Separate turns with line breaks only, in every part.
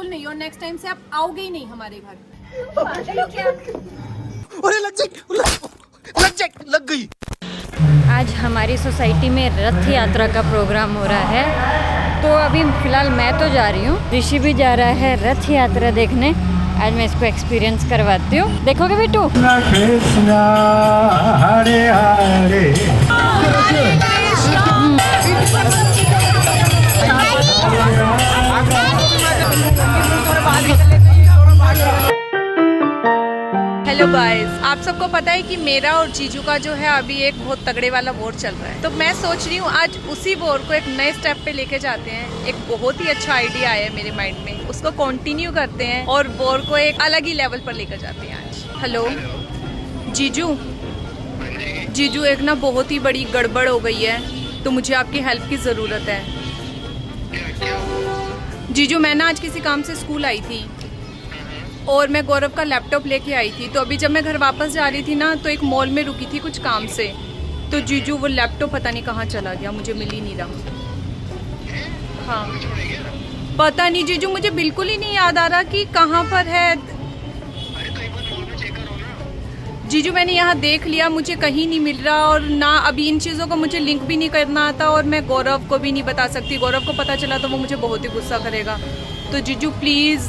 बिल्कुल नहीं, और नेक्स्ट टाइम से आप आओगे ही नहीं हमारे घर।
अरे लग गई।
आज हमारी सोसाइटी में रथ यात्रा का प्रोग्राम हो रहा है, तो अभी फ़िलहाल मैं तो जा रही हूँ, ऋषि भी जा रहा है रथ यात्रा देखने। आज मैं इसको एक्सपीरियंस करवाती हूँ, देखोगे बेटू?
हरे हरे
हेलो गाइस, आप सबको पता है कि मेरा और जीजू का जो है अभी एक बहुत तगड़े वाला वॉर चल रहा है। तो मैं सोच रही हूँ आज उसी वॉर को एक नए स्टेप पे लेके जाते हैं। एक बहुत ही अच्छा आइडिया आया है मेरे माइंड में, उसको कंटिन्यू करते हैं और वॉर को एक अलग ही लेवल पर लेकर जाते हैं आज। हेलो जीजू, जीजू एक ना बहुत ही बड़ी गड़बड़ हो गई है, तो मुझे आपकी हेल्प की ज़रूरत है। जीजू मैं ना आज किसी काम से स्कूल आई थी और मैं गौरव का लैपटॉप लेके आई थी। तो अभी जब मैं घर वापस जा रही थी ना, तो एक मॉल में रुकी थी कुछ काम से। तो जीजू वो लैपटॉप पता नहीं कहाँ चला गया, मुझे मिल ही नहीं रहा। हाँ पता नहीं जीजू, मुझे बिल्कुल ही नहीं याद आ रहा कि कहाँ पर है। जीजू मैंने यहाँ देख लिया, मुझे कहीं नहीं मिल रहा, और ना अभी इन चीज़ों को मुझे लिंक भी नहीं करना आता, और मैं गौरव को भी नहीं बता सकती। गौरव को पता चला तो वो मुझे बहुत ही गुस्सा करेगा। तो जीजू प्लीज़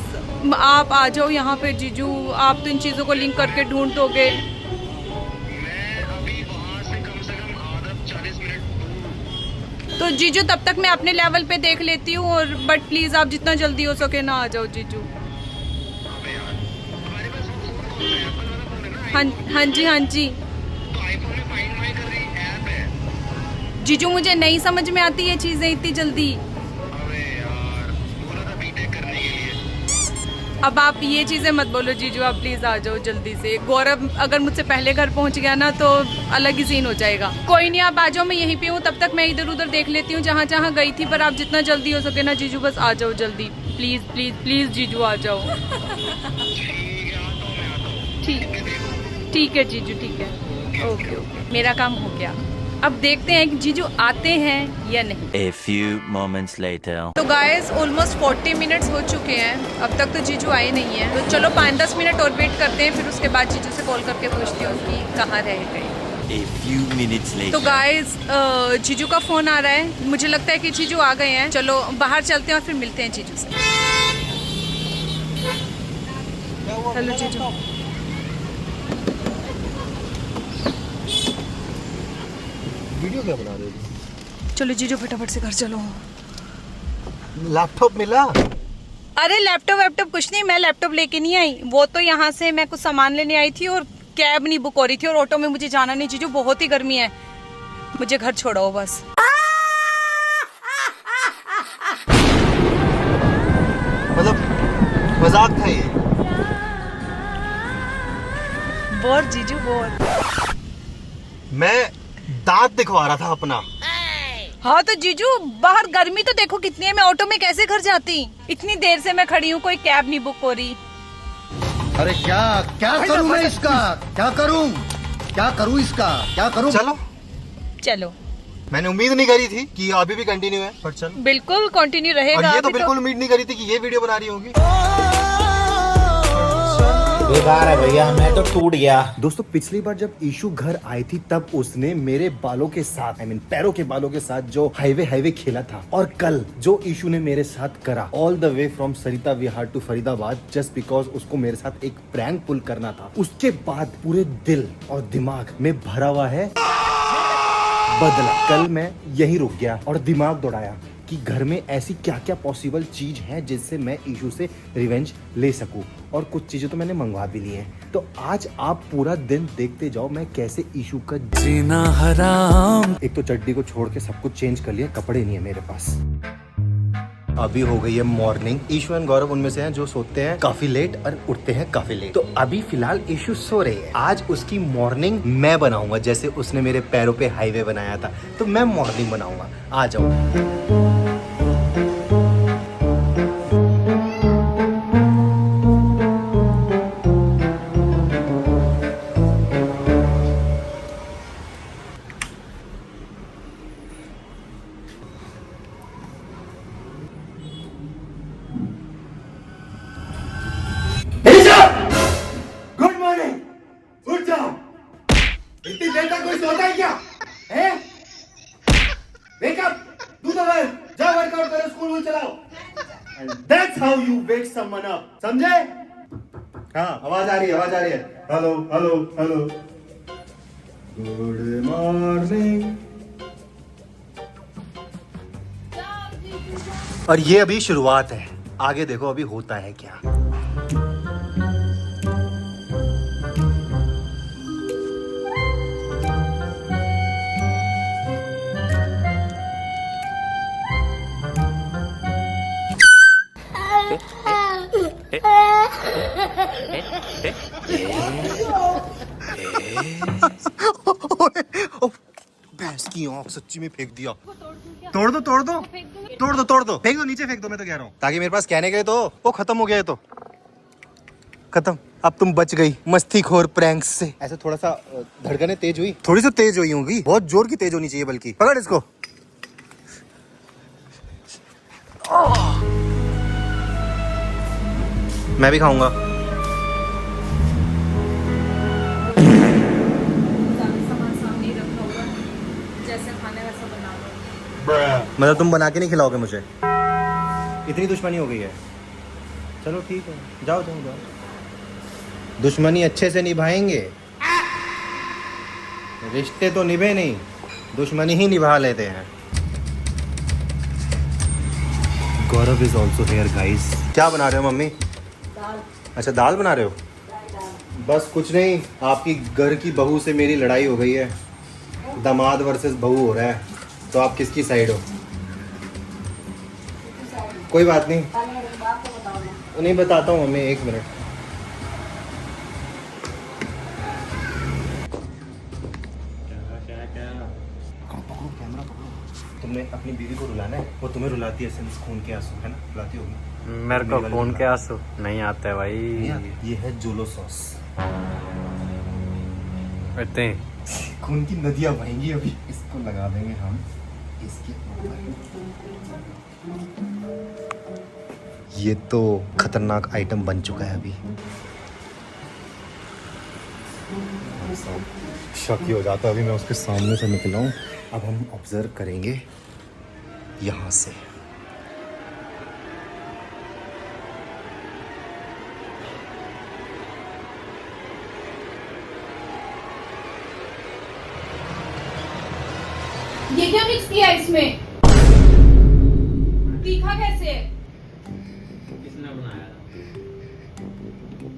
आप आ जाओ यहाँ पे। जीजू आप तो इन चीज़ों को लिंक करके ढूंढ दोगे। तो जीजू तब तक मैं अपने लेवल पे देख लेती हूँ, और बट प्लीज़ आप जितना जल्दी हो सके ना आ जाओ जीजू। हाँ जी हाँ जी जीजू, मुझे नहीं समझ में आती ये चीज़ें इतनी जल्दी। अब आप ये चीज़ें मत बोलो जीजू, आप प्लीज़ आ जाओ जल्दी से। गौरव अगर मुझसे पहले घर पहुंच गया ना तो अलग ही सीन हो जाएगा। कोई नहीं, आप आ जाओ, मैं यहीं पे हूँ। तब तक मैं इधर उधर देख लेती हूँ जहाँ जहाँ गई थी, पर आप जितना जल्दी हो सके ना जीजू, बस आ जाओ जल्दी। प्लीज़ प्लीज़ प्लीज़ जीजू आ जाओ। ठीक है जीजू, ठीक है, ओके ओके, मेरा काम हो गया। अब देखते हैं कि जीजू आते हैं या नहीं।
A few moments later.
तो गाइस ऑलमोस्ट 40 मिनट्स हो चुके हैं, अब तक तो जीजू आए नहीं हैं। तो चलो 5-10 मिनट और वेट करते हैं, फिर उसके बाद जीजू से कॉल करके पूछती हूँ कि कहाँ रह गए।
A few minutes later.
तो गाइस जीजू का फ़ोन आ रहा है, मुझे लगता है कि जीजू आ गए हैं। चलो बाहर चलते हैं और फिर मिलते हैं जीजू से। हेलो जीजू।
वीडियो क्या बना रहे हो?
चलो जीजू फटाफट से घर चलो।
लैपटॉप मिला?
अरे लैपटॉप कुछ नहीं, मैं लैपटॉप लेके नहीं आई। वो तो यहाँ से मैं कुछ सामान लेने आई थी, और कैब नहीं बुक हो रही थी, और ऑटो में मुझे जाना नहीं जीजू, बहुत ही गर्मी है, मुझे घर छोड़ो बस।
मतलब मजाक था ये?
बोर जीजू बोर।
मैं दांत दिखवा रहा था अपना।
हाँ तो जीजू बाहर गर्मी तो देखो कितनी है, मैं ऑटो में कैसे घर जाती? इतनी देर से मैं खड़ी हूँ, कोई कैब नहीं बुक हो रही।
अरे क्या क्या करूं मैं इसका? क्या करूं इसका? क्या करूं?
चलो
चलो,
मैंने उम्मीद नहीं करी थी कि अभी भी कंटिन्यू है, पर चलो।
बिल्कुल कंटिन्यू रहेगा।
और ये तो
अभी
बिल्कुल उम्मीद नहीं करी थी कि ये वीडियो बना रही होगी।
बेकार है भैया, मैं तो टूट गया।
दोस्तों पिछली बार जब ईशू घर आई थी, तब उसने मेरे बालों के साथ, पैरों के बालों के साथ जो हाईवे खेला था। और कल जो ईशू ने मेरे साथ करा, all the way from Sarita Vihar to Faridabad, just because उसको मेरे साथ एक प्रैंक पुल करना था। उसके बाद पूरे दिल और दिमाग में भरा हुआ है बदला। कल मैं यही रुक गया और दिमाग दौड़ाया कि घर में ऐसी क्या क्या पॉसिबल चीज है जिससे मैं ईशू से रिवेंज ले सकूं, और कुछ चीजें तो मैंने मंगवा भी ली हैं। तो आज आप पूरा दिन देखते जाओ मैं कैसे ईशू का जीना हराम। एक तो चड्डी को छोड़ के सब कुछ चेंज कर लिया, कपड़े नहीं है मेरे पास। अभी हो गई है मॉर्निंग। ईशू एंड गौरव उनमें से हैं जो सोते हैं काफी लेट और उठते हैं काफी लेट। तो अभी फिलहाल ईशू सो रही है। आज उसकी मॉर्निंग मैं बनाऊंगा, जैसे उसने मेरे पैरों पे हाईवे बनाया था, तो मैं मॉर्निंग बनाऊंगा। आ जाओ। That's how you wake someone up, समझे? हाँ, आवाज आ रही है। Hello hello hello, good morning. और ये अभी शुरुआत है, आगे देखो अभी होता है क्या। भैंस की आंख सच्ची में फेंक दिया। तोड़ दो फेंक दो, नीचे फेंक दो, मैं तो कह रहा हूँ, ताकि मेरे पास कहने गए तो वो खत्म हो गया है। तो खत्म, अब तुम बच गई मस्तीखोर प्रैंक्स से। ऐसे थोड़ा सा धड़कनें तेज हुई, थोड़ी सी तेज हुई होंगी, बहुत जोर की तेज होनी चाहिए, बल्कि पकड़ इसको। मैं भी खाऊंगा। मतलब तुम बना के नहीं खिलाओगे मुझे? इतनी दुश्मनी हो गई है? चलो ठीक है, जाओ। दुश्मनी अच्छे से निभाएंगे, रिश्ते तो निभे नहीं, दुश्मनी ही निभा लेते हैं। गौरव इज ऑल्सो हेयर गाइस। क्या बना रहे हो मम्मी? दाल। अच्छा, दाल बना रहे हो? बस कुछ नहीं, आपकी घर की बहू से मेरी लड़ाई हो गई है, दामाद वर्सेस बहू हो रहा है, तो आप किसकी साइड हो? कोई बात नहीं, नहीं बताता हूँ मम्मी, 1 मिनट। कैमरा पकड़ो। तुमने अपनी बीवी को रुलाना है, वो तुम्हें रुलाती है सिंस खून के आंसू, है ना? रुलाती होगी।
मेरे को खून के आंसू नहीं आते भाई।
ये है जोलो सॉस।
इतने
खून की नदियां बहेंगी अभी। इसको लगा देंगे हम इसके ऊपर। ये तो खतरनाक आइटम बन चुका है अभी। शक ही हो जाता है अभी मैं उसके सामने से निकला हूँ। अब हम ऑब्जर्व करेंगे यहाँ से।
ये क्या मिक्स किया इसमें? तीखा कैसे?
किसने बनाया था?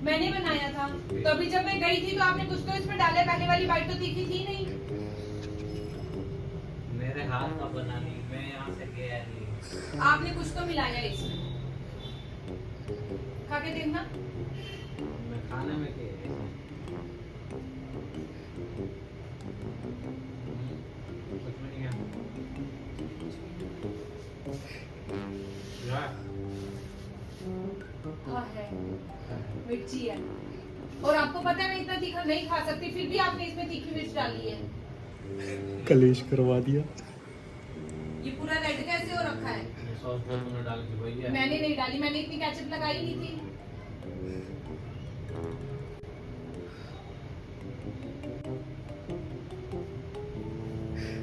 मैंने बनाया था। तो अभी जब मैं गई थी तो आपने कुछ तो इसमें डाला, पहले वाली बाइट तो तीखी थी नहीं।
मेरे हाथ का बना नहीं, मैं यहाँ से गया नहीं।
आपने कुछ तो मिलाया इसमें, खा के देखना।
मैं खाने में क्या
मिर्ची है, और आपको पता है मैं इतना तीखा नहीं खा सकती, फिर भी आपने इसमें तीखी मिर्च डाली है।
कलेश करवा दिया।
ये पूरा रेड कैसे हो रखा है?
सॉस में डाल के भैया
मैंने नहीं डाली, मैंने इतनी केचप लगाई नहीं थी।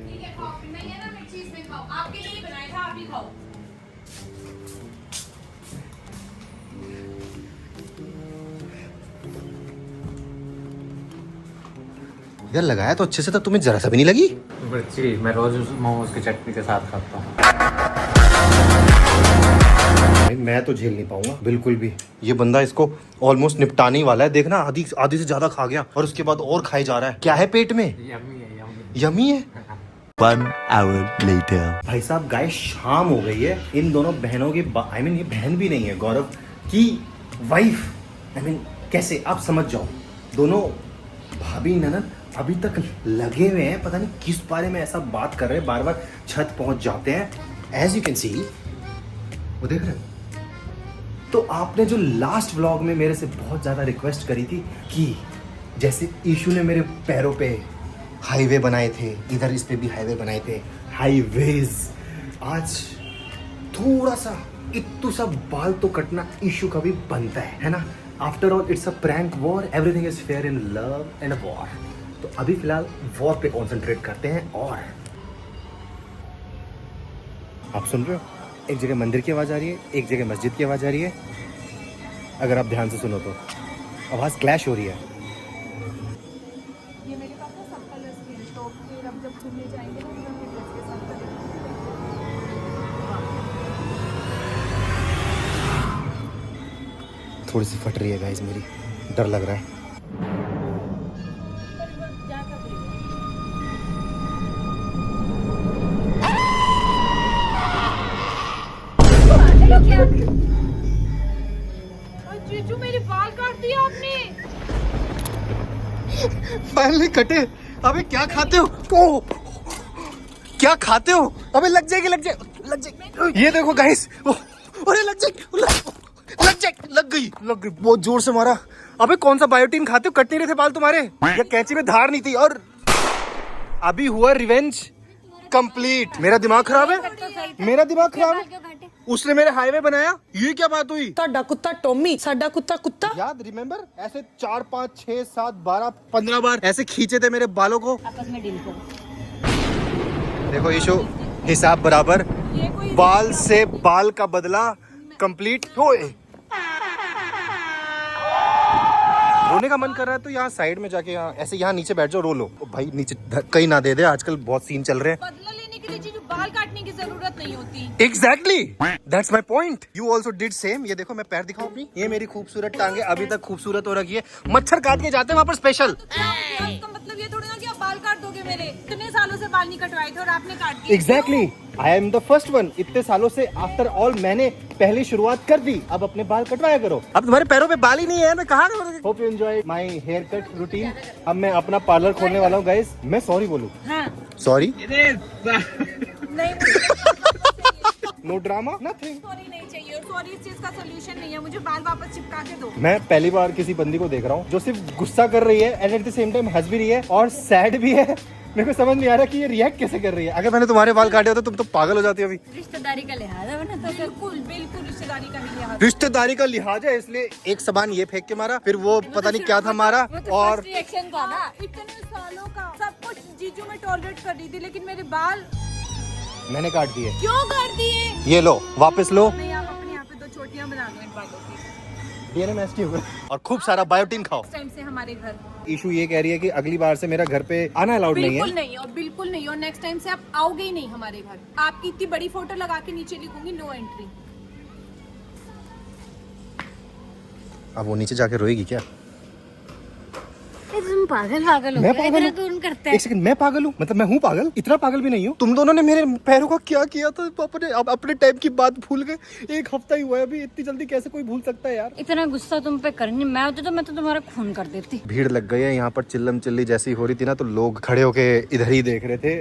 ठीक है, खाओ, नहीं है ना मिर्ची इसमें, खाओ। आपके लिए बनाया था, आप ही खाओ।
यार लगाया तो अच्छे से था, तुम्हें जरा सा भी नहीं लगी?
मिर्ची मैं रोज मोमोज की चटनी के साथ खाता हूँ।
मैं तो झेल नहीं पाऊंगा बिल्कुल भी। ये बंदा इसको ऑलमोस्ट निपटाने ही वाला है, देखना आधी से ज्यादा खा गया और उसके बाद और खाए जा रहा है। क्या है पेट में?
यम्मी है, यम्मी।
यमी है।
1 hour later.
भाई साहब गाइस, शाम हो गई है। इन दोनों बहनों की आई मीन ये बहन भी नहीं है, गौरव की वाइफ, आई मीन कैसे आप समझ जाओ, दोनों भाभी ननद अभी तक लगे हुए हैं, पता नहीं किस बारे में ऐसा बात कर रहे हैं, बार बार छत पहुंच जाते हैं। एज यू कैन सी, वो देख रहे हो। तो आपने जो लास्ट व्लॉग में मेरे से बहुत ज़्यादा रिक्वेस्ट करी थी कि जैसे ईशू ने मेरे पैरों पे हाईवे बनाए थे, इधर इस पे भी हाईवे बनाए थे, हाईवेज, आज थोड़ा सा इत्तू सा बाल तो कटना ईशू का भी बनता है ना? After all it's a prank war, everything is fair in love and a war. तो अभी फिलहाल वॉर पे कॉन्सेंट्रेट करते हैं। और आप सुन रहे हो, एक जगह मंदिर की आवाज़ आ रही है, एक जगह मस्जिद की आवाज़ आ रही है। अगर आप ध्यान से सुनो तो आवाज़ क्लैश हो रही है।
ये मेरे पास ना सब कलर्स के हैं, तो फिर अब जब घूमने जाएंगे ना तो हम ड्रेस के साथ कलर
थोड़ी सी फट रही है गाइस मेरी, डर लग रहा है।
जीजू मेरे बाल काट दिया आपने।
फाइनली कटे। अबे क्या खाते हो? ओ, क्या खाते हो? अबे लग जाएगी, लग जाएगी। ये देखो गाइस, अरे लग जाएगी, लग गई बहुत जोर से मारा। अबे कौन सा बायोटीन खाते हो? कट नहीं रहे थे बाल तुम्हारे, या कैंची में धार नहीं थी? और अभी हुआ रिवेंज कंप्लीट। मेरा दिमाग खराब है, मेरा दिमाग खराब है। उसने मेरे हाईवे बनाया, ये क्या बात हुई?
ਤੁਹਾਡਾ ਕੁੱਤਾ ਟੋਮੀ ਸਾਡਾ ਕੁੱਤਾ ਕੁੱਤਾ
याद रिमेम्बर ऐसे 4 5 6 7 12 15 बार ऐसे खींचे थे मेरे बालों को।
आपस में डील करो।
देखो ईशु, हिसाब बराबर, बाल से बाल का बदला कंप्लीट होए। रोने का मन कर रहा है तो यहाँ साइड में जाके यहाँ ऐसे यहाँ नीचे बैठ जाओ, रो लो। ओ भाई नीचे कहीं ना दे दे, आजकल बहुत सीन चल रहे हैं।
बदला लेने के लिए जीजू बाल काटने की जरूरत नहीं होती।
Exactly, that's my point. You also did same. ये देखो मैं पैर दिखाऊं अपनी, ये मेरी खूबसूरत टांगे अभी तक खूबसूरत हो रखी है। मच्छर काट के जाते हैं वहाँ पर स्पेशल।
इसका मतलब ये थोड़ी ना कि आप बाल काट दोगे मेरे। इतने सालों से बाल नहीं कटवाए थे और आपने काट दिए।
Exactly, I am the first one. इतने सालों से आफ्टर ऑल मैंने पहली शुरुआत कर दी, अब अपने बाल कटवाया करो।
अब तुम्हारे पैरों पे बाल ही नहीं है, मैं कहाँ?
Hope you enjoy my haircut routine. अब मैं अपना पार्लर खोलने वाला हूँ गाइस। मैं सॉरी बोलूँ?
हाँ।
सॉरी,
नहीं
नो ड्रामा, नथिंग।
सॉरी नहीं चाहिए, और सॉरी इस चीज का सोल्यूशन नहीं है। मुझे बाल वापस चिपका के दो।
मैं पहली बार किसी बंदी को देख रहा हूँ जो सिर्फ गुस्सा कर रही है and at the same time हंस भी रही है और सैड भी है। मेरे को समझ नहीं आ रहा कि ये रिएक्ट कैसे कर रही है। अगर मैंने तुम्हारे बाल काटे हो तो तुम तो पागल हो जाती हो अभी।
रिश्तेदारी का लिहाज है ना, तो
बिल्कुल बिल्कुल रिश्तेदारी का ही लिहाज।
रिश्तेदारी का लिहाज है, इसलिए एक सामान ये फेंक के मारा, फिर वो पता नहीं क्या था मारा। और
रिएक्शन था ना।
इतने सालों का सब कुछ जीजू में टॉलरेट कर रही थी, लेकिन मेरे बाल
मैंने काट दिए।
क्यों कर दिए?
ये लो, वापस लो।
नहीं, आप अपने यहाँ पे 2 चोटियां बना लो इन बालों की।
DNMST होगा।
और खूब सारा बायोटीन खाओ।
इस टाइम से हमारे घर
इशू ये कह रही है कि अगली बार से मेरा घर पे आना अलाउड नहीं
बिल्कुल
है।
नहीं, और बिल्कुल नहीं, और नेक्स्ट टाइम से आप आओगे ही नहीं हमारे घर। आपकी इतनी बड़ी फोटो लगा के नीचे लिखूंगी नो एंट्री।
अब वो नीचे जाके रोएगी क्या?
तुम पागल पागल हो
मैं
गए,
पागल
इतना
हूँ?
तो करते
एक
हैं।
सेकंड, मैं पागल हूँ? मतलब मैं हूँ पागल? इतना पागल भी नहीं हूँ।
तुम दोनों ने मेरे पैरों का क्या किया था? अब अपने टाइम की बात भूल गए। 1 हफ्ता ही हुआ है अभी, इतनी जल्दी कैसे कोई भूल सकता है यार?
इतना गुस्सा तुम पे करनी मैं होती तो मैं तो तुम्हारा खून कर देती।
भीड़ लग गई है यहाँ पर, चिल्लम चिल्ली जैसी हो रही थी ना, तो लोग खड़े होके इधर ही देख रहे थे।